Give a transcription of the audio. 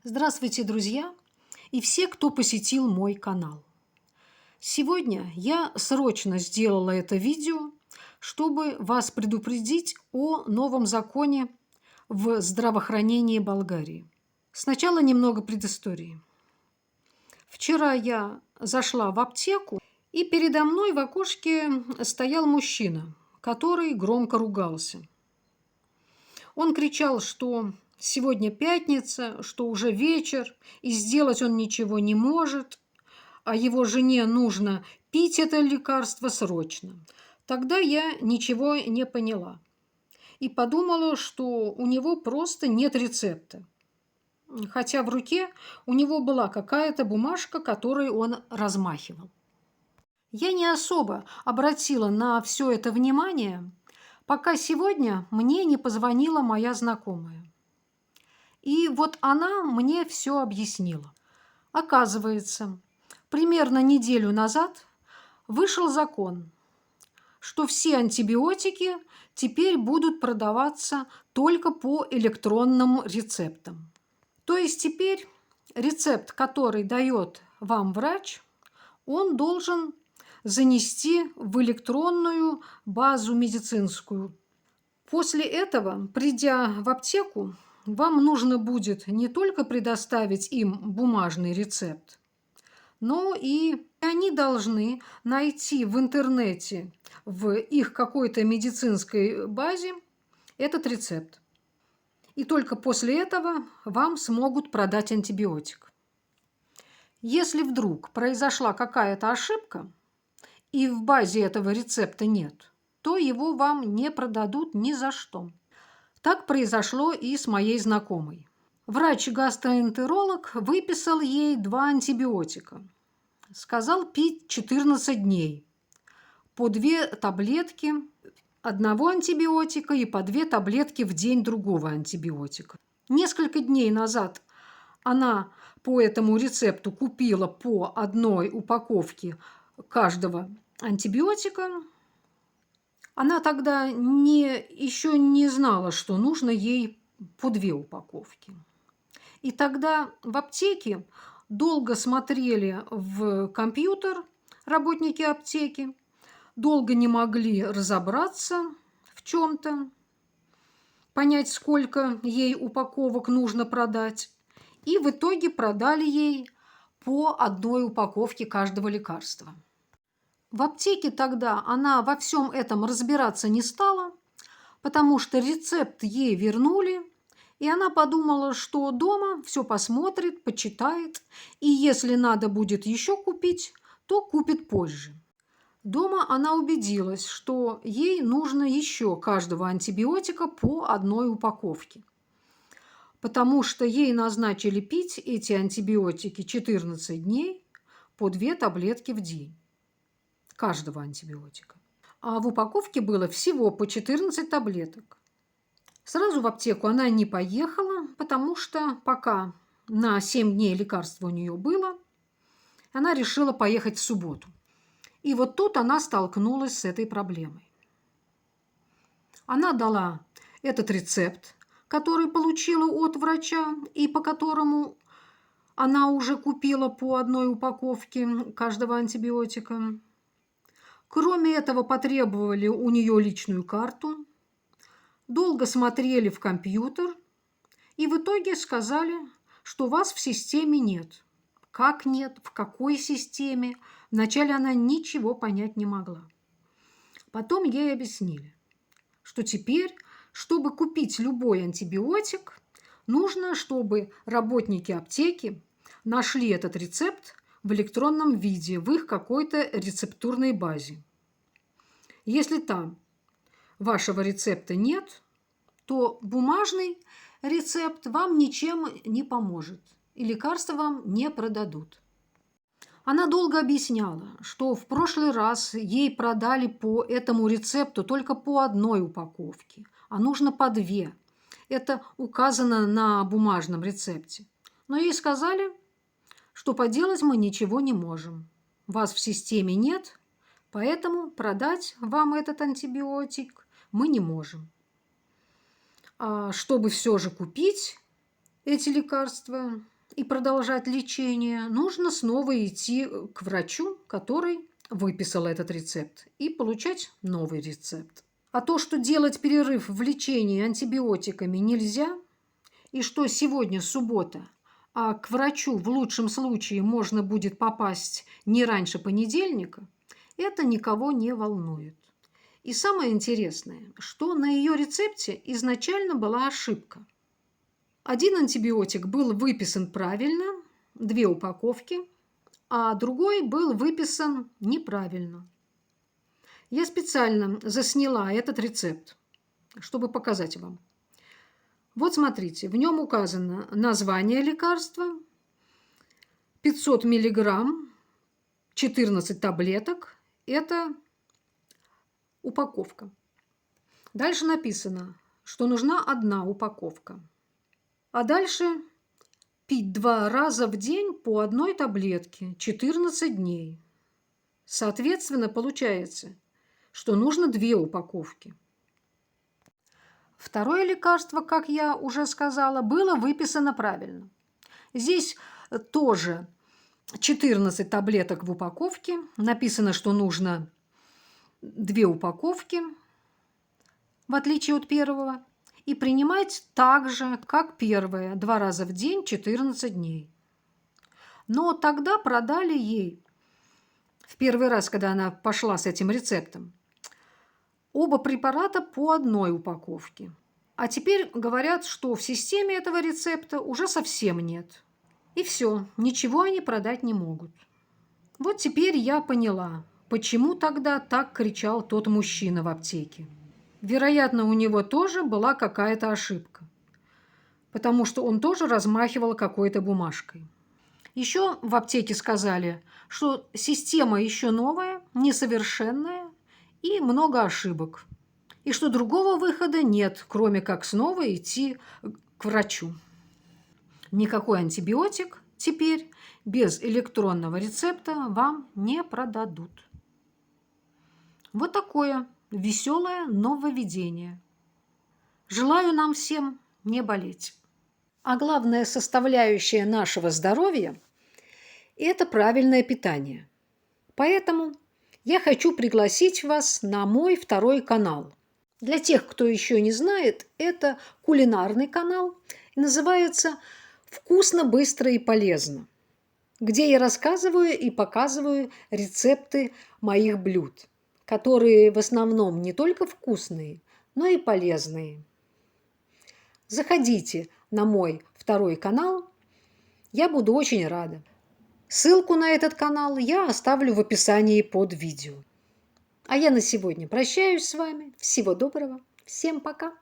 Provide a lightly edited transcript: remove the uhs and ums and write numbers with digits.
Здравствуйте, друзья, и все, кто посетил мой канал. Сегодня я срочно сделала это видео, чтобы вас предупредить о новом законе в здравоохранении Болгарии. Сначала немного предыстории. Вчера я зашла в аптеку, и передо мной в окошке стоял мужчина, который громко ругался. Он кричал, что сегодня пятница, что уже вечер, и сделать он ничего не может, а его жене нужно пить это лекарство срочно. Тогда я ничего не поняла и подумала, что у него просто нет рецепта. Хотя в руке у него была какая-то бумажка, которой он размахивал. Я не особо обратила на все это внимание, пока сегодня мне не позвонила моя знакомая. И вот она мне все объяснила. Оказывается, примерно неделю назад вышел закон, что все антибиотики теперь будут продаваться только по электронным рецептам. То есть теперь рецепт, который дает вам врач, он должен занести в электронную базу медицинскую. После этого, придя в аптеку, вам нужно будет не только предоставить им бумажный рецепт, но и они должны найти в интернете, в их какой-то медицинской базе этот рецепт. И только после этого вам смогут продать антибиотик. Если вдруг произошла какая-то ошибка, и в базе этого рецепта нет, то его вам не продадут ни за что. Так произошло и с моей знакомой. Врач-гастроэнтеролог выписал ей 2 антибиотика. Сказал пить 14 дней. По 2 таблетки одного антибиотика и по 2 таблетки в день другого антибиотика. Несколько дней назад она по этому рецепту купила по 1 упаковке каждого антибиотика. Она тогда еще не знала, что нужно ей по 2 упаковки. И тогда в аптеке долго смотрели в компьютер работники аптеки, долго не могли разобраться в чем-то, понять, сколько ей упаковок нужно продать. И в итоге продали ей по 1 упаковке каждого лекарства. В аптеке тогда она во всем этом разбираться не стала, потому что рецепт ей вернули, и она подумала, что дома все посмотрит, почитает, и если надо будет еще купить, то купит позже. Дома она убедилась, что ей нужно еще каждого антибиотика по 1 упаковке, потому что ей назначили пить эти антибиотики 14 дней по 2 таблетки в день каждого антибиотика. А в упаковке было всего по 14 таблеток. Сразу в аптеку она не поехала, потому что пока на 7 дней лекарство у нее было, она решила поехать в субботу. И вот тут она столкнулась с этой проблемой. Она дала этот рецепт, который получила от врача и по которому она уже купила по 1 упаковке каждого антибиотика. Кроме этого, потребовали у нее личную карту, долго смотрели в компьютер и в итоге сказали, что вас в системе нет. Как нет? В какой системе? Вначале она ничего понять не могла. Потом ей объяснили, что теперь, чтобы купить любой антибиотик, нужно, чтобы работники аптеки нашли этот рецепт в электронном виде в их какой-то рецептурной базе. Если там вашего рецепта нет, то бумажный рецепт вам ничем не поможет, и лекарства вам не продадут. Она долго объясняла, что в прошлый раз ей продали по этому рецепту только по 1 упаковке, а нужно по 2. Это указано на бумажном рецепте. Но ей сказали, что поделать мы ничего не можем. Вас в системе нет, поэтому продать вам этот антибиотик мы не можем. А чтобы все же купить эти лекарства, и продолжать лечение, нужно снова идти к врачу, который выписал этот рецепт, и получать новый рецепт. А то, что делать перерыв в лечении антибиотиками нельзя, и что сегодня суббота, а к врачу в лучшем случае можно будет попасть не раньше понедельника, это никого не волнует. И самое интересное, что на ее рецепте изначально была ошибка. Один антибиотик был выписан правильно, 2 упаковки, а другой был выписан неправильно. Я специально засняла этот рецепт, чтобы показать вам. Вот смотрите, в нем указано название лекарства, 500 миллиграмм, 14 таблеток. Это упаковка. Дальше написано, что нужна 1 упаковка. А дальше пить 2 раза в день по 1 таблетке 14 дней. Соответственно, получается, что нужно 2 упаковки. Второе лекарство, как я уже сказала, было выписано правильно. Здесь тоже 14 таблеток в упаковке. Написано, что нужно 2 упаковки, в отличие от первого. И принимать так же, как первое, 2 раза в день 14 дней. Но тогда продали ей, в первый раз, когда она пошла с этим рецептом, оба препарата по 1 упаковке. А теперь говорят, что в системе этого рецепта уже совсем нет. И все, ничего они продать не могут. Вот теперь я поняла, почему тогда так кричал тот мужчина в аптеке. Вероятно, у него тоже была какая-то ошибка, потому что он тоже размахивал какой-то бумажкой. Еще в аптеке сказали, что система еще новая, несовершенная и много ошибок. И что другого выхода нет, кроме как снова идти к врачу. Никакой антибиотик теперь без электронного рецепта вам не продадут. Вот такое веселое нововведение. Желаю нам всем не болеть. А главная составляющая нашего здоровья – это правильное питание. Поэтому я хочу пригласить вас на мой 2 канал. Для тех, кто еще не знает, это кулинарный канал, и называется «Вкусно, быстро и полезно», где я рассказываю и показываю рецепты моих блюд, которые в основном не только вкусные, но и полезные. Заходите на мой 2 канал, я буду очень рада. Ссылку на этот канал я оставлю в описании под видео. А я на сегодня прощаюсь с вами. Всего доброго. Всем пока.